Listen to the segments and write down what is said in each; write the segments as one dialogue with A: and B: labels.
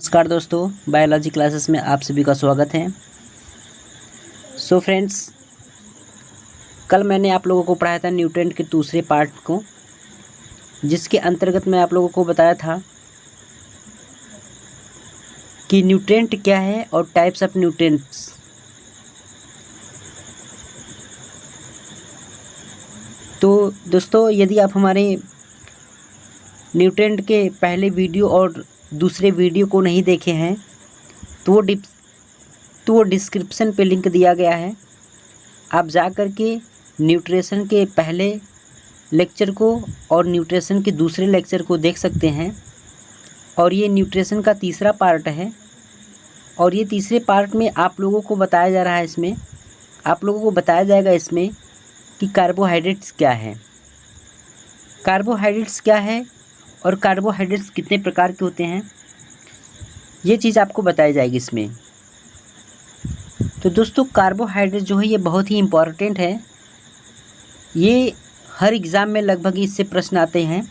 A: नमस्कार दोस्तों, biology classes में आप सभी का स्वागत है। सो फ्रेंड्स, कल मैंने आप लोगों को पढ़ाया था न्यूट्रेंट के दूसरे पार्ट को, जिसके अंतर्गत मैं आप लोगों को बताया था कि न्यूट्रेंट क्या है और टाइप्स ऑफ न्यूट्रेंट्स। तो दोस्तों, यदि आप हमारे न्यूट्रेंट के पहले वीडियो और दूसरे वीडियो को नहीं देखे हैं तो वो डिस्क्रिप्शन पे लिंक दिया गया है। आप जा कर के न्यूट्रिशन के पहले लेक्चर को और न्यूट्रिशन के दूसरे लेक्चर को देख सकते हैं। और ये न्यूट्रिशन का तीसरा पार्ट है और ये तीसरे पार्ट में आप लोगों को बताया जा रहा है, इसमें आप लोगों को बताया जाएगा इसमें कि कार्बोहाइड्रेट्स क्या है, कार्बोहाइड्रेट्स क्या है और कार्बोहाइड्रेट्स कितने प्रकार के होते हैं, ये चीज़ आपको बताई जाएगी इसमें। तो दोस्तों, कार्बोहाइड्रेट जो है ये बहुत ही इम्पॉर्टेंट है। ये हर एग्ज़ाम में लगभग इससे प्रश्न आते हैं।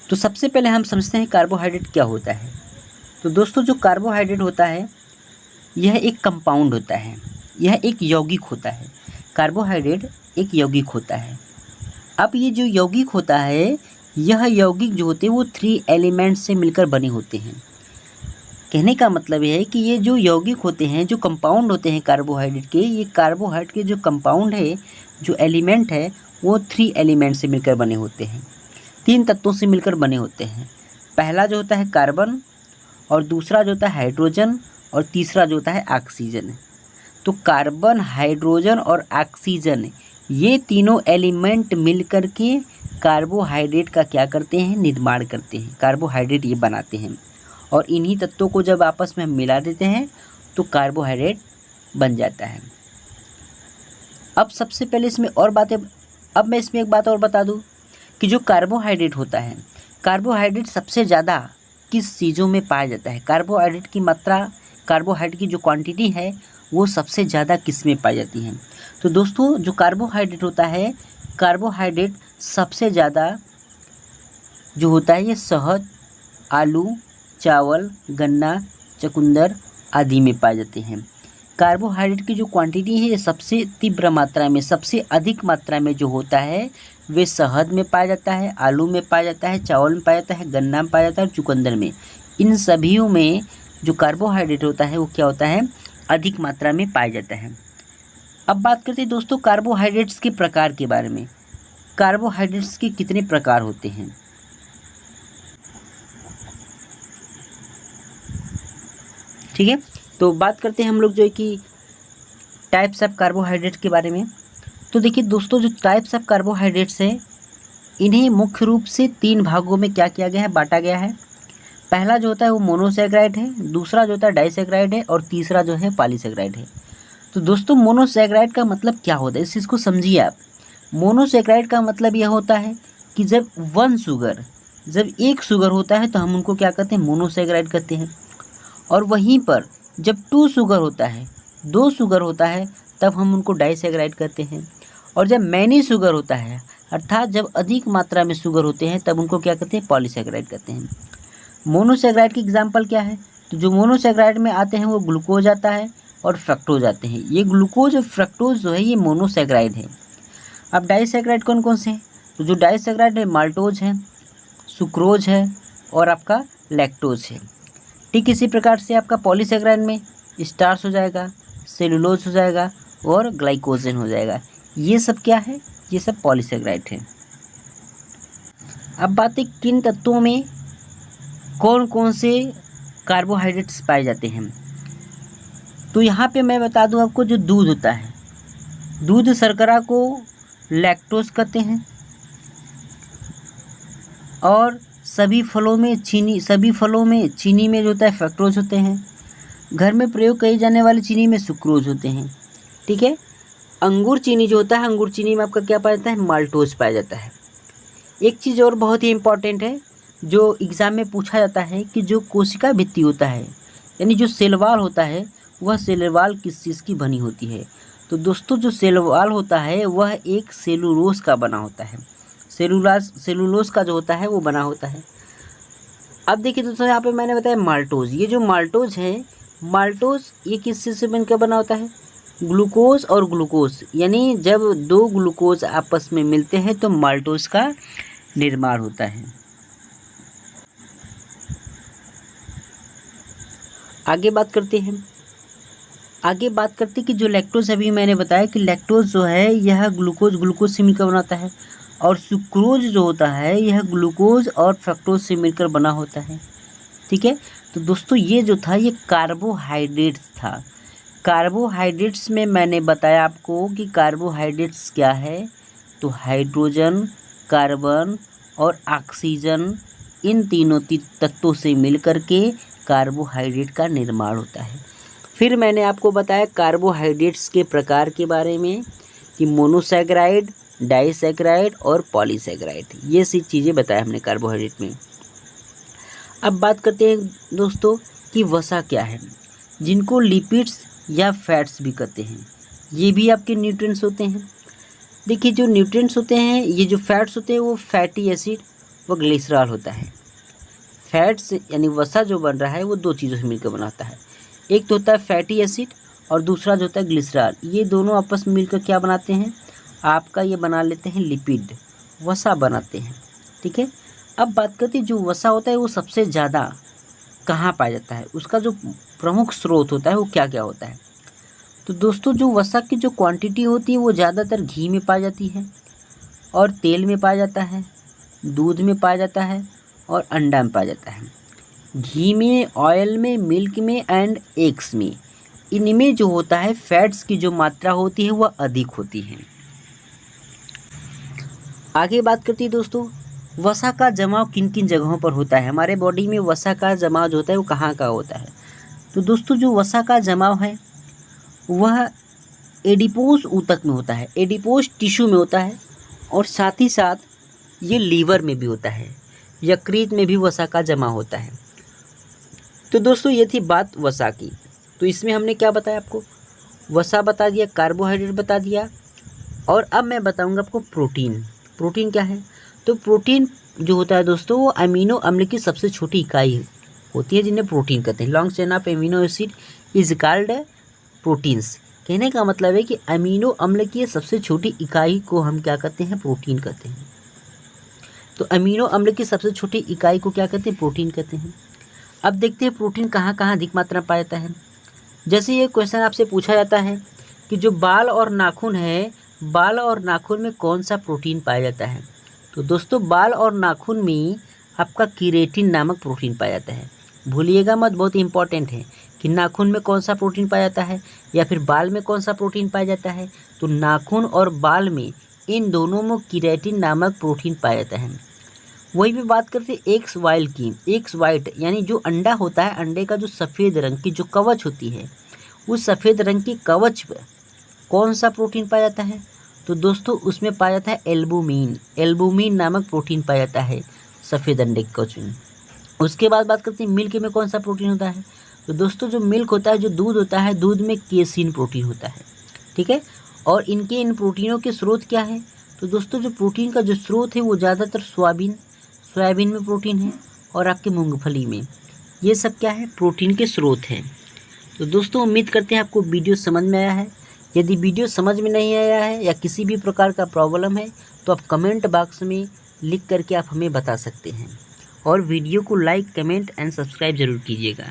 A: तो सबसे पहले हम समझते हैं कार्बोहाइड्रेट क्या होता है। तो दोस्तों, जो कार्बोहाइड्रेट होता है यह एक कंपाउंड होता है, यह एक यौगिक होता है। कार्बोहाइड्रेट एक यौगिक होता है। अब ये जो यौगिक होता है, यह यौगिक जो होते हैं वो 3 एलिमेंट्स से मिलकर बने होते हैं। कहने का मतलब यह है कि ये जो यौगिक होते हैं, जो कंपाउंड होते हैं कार्बोहाइड्रेट के, ये कार्बोहाइड्रेट के जो कंपाउंड है, जो एलिमेंट है, वो 3 एलिमेंट से मिलकर बने होते हैं, 3 तत्वों से मिलकर बने होते हैं। पहला जो होता है कार्बन, और दूसरा जो होता है हाइड्रोजन, और तीसरा जो होता है ऑक्सीजन। तो कार्बन, हाइड्रोजन और ऑक्सीजन, ये तीनों एलिमेंट मिलकर के कार्बोहाइड्रेट का क्या करते हैं, निर्माण करते हैं, कार्बोहाइड्रेट ये बनाते हैं। और इन्हीं तत्वों को जब आपस में हम मिला देते हैं तो कार्बोहाइड्रेट बन जाता है। अब सबसे पहले इसमें और बातें, अब मैं इसमें एक बात और बता दूं कि जो कार्बोहाइड्रेट होता है, कार्बोहाइड्रेट सबसे ज़्यादा किस चीज़ों में पाया जाता है, कार्बोहाइड्रेट की मात्रा, कार्बोहाइड्रेट की जो क्वांटिटी है वो सबसे ज़्यादा किस में पाई जाती है। तो दोस्तों, जो कार्बोहाइड्रेट होता है, कार्बोहाइड्रेट सबसे ज़्यादा जो होता है ये शहद, आलू, चावल, गन्ना, चुकंदर आदि में पाए जाते हैं। कार्बोहाइड्रेट की जो क्वांटिटी है ये सबसे तीव्र मात्रा में, सबसे अधिक मात्रा में जो होता है वे शहद में पाया जाता है, आलू में पाया जाता है, चावल में पाया जाता है, गन्ना में पाया जाता है और चुकंदर में। इन सभी में जो कार्बोहाइड्रेट होता है वो क्या होता है, अधिक मात्रा में पाया जाता है। अब बात करते हैं दोस्तों कार्बोहाइड्रेट्स के प्रकार के बारे में। कार्बोहाइड्रेट्स के कितने प्रकार होते हैं। ठीक है, तो बात करते हैं हम लोग जो है कि टाइप्स ऑफ कार्बोहाइड्रेट के बारे में। तो देखिए दोस्तों, जो टाइप्स ऑफ कार्बोहाइड्रेट्स है, इन्हें मुख्य रूप से 3 भागों में क्या किया गया है, बांटा गया है। पहला जो होता है वो मोनोसैकेराइड है, दूसरा जो होता है डाइसैकेराइड है और तीसरा जो है पॉलीसैकेराइड है। तो दोस्तों, मोनोसैकेराइड का मतलब क्या होता है, इस चीज़ को समझिए आप। मोनोसैकेराइड का मतलब यह होता है कि जब एक शुगर होता है तो हम उनको क्या कहते हैं, मोनोसैकेराइड कहते हैं। और वहीं पर जब 2 शुगर होता है, 2 शुगर होता है, तब हम उनको डाइसैकेराइड कहते हैं। और जब मैनी शुगर होता है, अर्थात जब अधिक मात्रा में शुगर होते हैं, तब उनको क्या कहते हैं, पॉलीसैकेराइड कहते हैं। मोनोसैकेराइड की एग्जांपल क्या है, तो जो मोनोसैकेराइड में आते हैं वो ग्लूकोज आता है और फ्रक्टोज आते हैं। ये ग्लूकोज और फ्रक्टोज जो है ये मोनोसैकेराइड है। अब डाइसैकेराइड कौन कौन से हैं, तो जो डाइसैकेराइड है माल्टोज है, सुक्रोज है और आपका लैक्टोज है। ठीक इसी प्रकार से आपका पॉलीसैकेराइड में स्टार्च हो जाएगा, सेलुलोज हो जाएगा और ग्लाइकोजन हो जाएगा। ये सब क्या है, ये सब पॉलीसैकेराइड है। अब बात है किन तत्वों में कौन कौन से कार्बोहाइड्रेट्स पाए जाते हैं। तो यहाँ पे मैं बता दूँ आपको, जो दूध होता है, दूध शर्करा को लैक्टोज कहते हैं। और सभी फलों में चीनी में जो होता है फ्रक्टोज होते हैं। घर में प्रयोग की जाने वाली चीनी में सुक्रोज होते हैं। ठीक है, अंगूर चीनी जो होता है, अंगूर चीनी में आपका क्या पाया जाता है, माल्टोज पाया जाता है। एक चीज़ और बहुत ही इम्पॉर्टेंट है, जो एग्ज़ाम में पूछा जाता है कि जो कोशिका भित्ति होता है, यानी जो सेल वॉल होता है, वह सेल वॉल किस चीज़ की बनी होती है। तो दोस्तों, जो सेल वॉल होता है वह एक सेलुलोज का बना होता है। सेलुलोज का जो होता है वो बना होता है। अब देखिए दोस्तों, यहाँ पे मैंने बताया माल्टोज। ये जो माल्टोज है, माल्टोज ये किस चीज़ से बनकर बना होता है? ग्लूकोज और ग्लूकोज, यानी जब दो ग्लूकोज आपस में मिलते हैं तो माल्टोज का निर्माण होता है। आगे बात करते हैं। कि जो लैक्टोज, अभी मैंने बताया कि लैक्टोज जो है यह ग्लूकोज से मिलकर बनाता है, और सुक्रोज जो होता है यह ग्लूकोज और फ्रक्टोज से मिलकर बना होता है। ठीक है, तो दोस्तों ये जो था ये कार्बोहाइड्रेट्स था। कार्बोहाइड्रेट्स में मैंने बताया आपको कि कार्बोहाइड्रेट्स क्या है, तो हाइड्रोजन, कार्बन और ऑक्सीजन, इन तीनों तत्वों से मिलकर के कार्बोहाइड्रेट का निर्माण होता है। फिर मैंने आपको बताया कार्बोहाइड्रेट्स के प्रकार के बारे में कि मोनोसैकेराइड, डाइसैकेराइड और पॉलीसैकेराइड, ये सी चीज़ें बताया हमने कार्बोहाइड्रेट में। अब बात करते हैं दोस्तों कि वसा क्या है, जिनको लिपिड्स या फैट्स भी कहते हैं। ये भी आपके न्यूट्रिएंट्स होते हैं। देखिए जो न्यूट्रिएंट्स होते हैं, ये जो फैट्स होते हैं वो फैटी एसिड व ग्लिसरॉल होता है। फैट्स यानी वसा जो बन रहा है वो दो चीज़ों से मिलकर बनाता है, एक तो होता है फैटी एसिड और दूसरा जो होता है ग्लिसरॉल। ये दोनों आपस में मिलकर क्या बनाते हैं, आपका ये बना लेते हैं लिपिड, वसा बनाते हैं। ठीक है, अब बात करते हैं जो वसा होता है वो सबसे ज़्यादा कहाँ पाया जाता है, उसका जो प्रमुख स्रोत होता है वो क्या क्या होता है। तो दोस्तों जो वसा की जो क्वांटिटी होती है वो ज़्यादातर घी में पाई जाती है, और तेल में पाया जाता है, दूध में पाया जाता है, और अंडा में पाया जाता है। घी में, ऑयल में, मिल्क में एंड एग्स में, इनमें जो होता है फैट्स की जो मात्रा होती है वह अधिक होती है। आगे बात करते हैं दोस्तों, वसा का जमाव किन किन जगहों पर होता है। हमारे बॉडी में वसा का जमाव जो होता है वो कहाँ का होता है। तो दोस्तों जो वसा का जमाव है वह एडिपोज ऊतक में होता है, एडिपोज टिश्यू में होता है, और साथ ही साथ ये लीवर में भी होता है, यकृत में भी वसा का जमा होता है। तो दोस्तों ये थी बात वसा की। तो इसमें हमने क्या बताया आपको, वसा बता दिया, कार्बोहाइड्रेट बता दिया, और अब मैं बताऊंगा आपको प्रोटीन। प्रोटीन क्या है, तो प्रोटीन जो होता है दोस्तों वो अमीनो अम्ल की सबसे छोटी इकाई होती है जिन्हें प्रोटीन कहते हैं। Long chain of amino acid is called proteins. कहने का मतलब है कि अमीनो अम्ल की सबसे छोटी इकाई को हम क्या कहते हैं, प्रोटीन कहते हैं। तो अमीनो अम्ल की सबसे छोटी इकाई को क्या कहते हैं, प्रोटीन कहते हैं। अब देखते हैं प्रोटीन कहाँ कहाँ अधिक मात्रा में पाया जाता है। जैसे ये क्वेश्चन आपसे पूछा जाता है कि जो बाल और नाखून है, बाल और नाखून में कौन सा प्रोटीन पाया जाता है। तो दोस्तों बाल और नाखून में आपका केराटिन नामक प्रोटीन पाया जाता है। भूलिएगा मत, बहुत इंपॉर्टेंट है कि नाखून में कौन सा प्रोटीन पाया जाता है या फिर बाल में कौन सा प्रोटीन पाया जाता है। तो नाखून और बाल में, इन दोनों में केराटिन नामक प्रोटीन पाया जाता है। वही भी बात करते हैं एग्स वाइल्ड की। एग्स वाइट यानी जो अंडा होता है, अंडे का जो सफ़ेद रंग की जो कवच होती है, उस सफ़ेद रंग की कवच पर कौन सा प्रोटीन पाया जाता है। तो दोस्तों उसमें पाया जाता है एल्बुमिन। एल्बुमिन नामक प्रोटीन पाया जाता है सफ़ेद अंडे के कवच में। उसके बाद बात करते हैं मिल्क में कौन सा प्रोटीन होता है। तो दोस्तों जो मिल्क होता है, जो दूध होता है, दूध में केसिन प्रोटीन होता है। ठीक है, और इनके इन प्रोटीनों के स्रोत क्या है। तो दोस्तों जो प्रोटीन का जो स्रोत है वो ज़्यादातर सोयाबीन में प्रोटीन है, और आपके मूंगफली में। ये सब क्या है, प्रोटीन के स्रोत हैं। तो दोस्तों उम्मीद करते हैं आपको वीडियो समझ में आया है। यदि वीडियो समझ में नहीं आया है या किसी भी प्रकार का प्रॉब्लम है तो आप कमेंट बॉक्स में लिख करके आप हमें बता सकते हैं, और वीडियो को लाइक, कमेंट एंड सब्सक्राइब ज़रूर कीजिएगा।